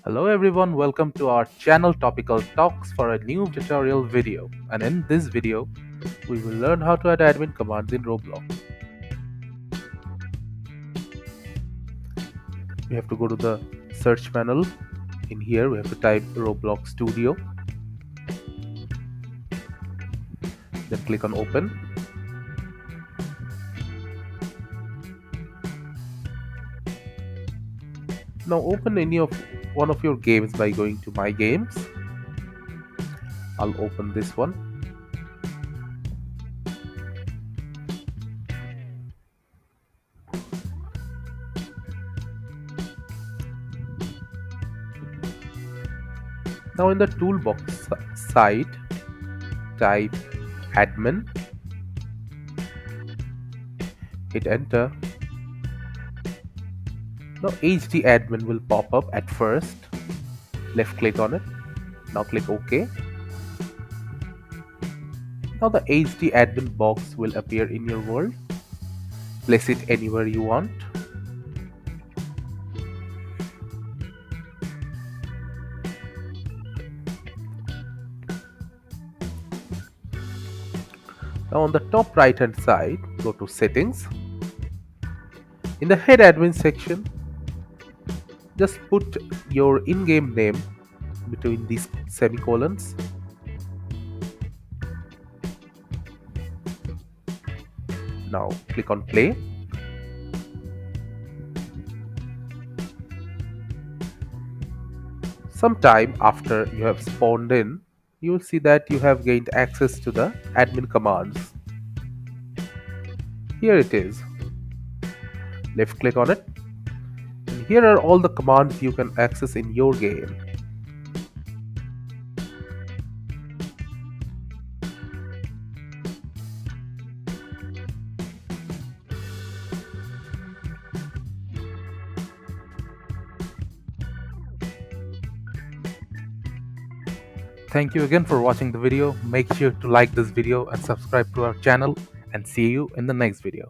Hello everyone, welcome to our channel Topical Talks for a new tutorial video. And in this video, we will learn how to add admin commands in Roblox. We have to go to the search panel. In here, we have to type Roblox Studio. Then click on Open. Now open one of your games by going to My Games. I'll open this one. Now in the toolbox side, type admin, hit enter. Now HD admin will pop up at first. Left click on it. Now click OK. Now the HD admin box will appear in your world. Place it anywhere you want. Now on the top right hand side, go to settings. In the head admin section, just put your in-game name between these semicolons. Now click on play. Sometime after you have spawned in, you will see that you have gained access to the admin commands. Here it is. Left click on it. And here are all the commands you can access in your game. Thank you again for watching the video. Make sure to like this video and subscribe to our channel, and see you in the next video.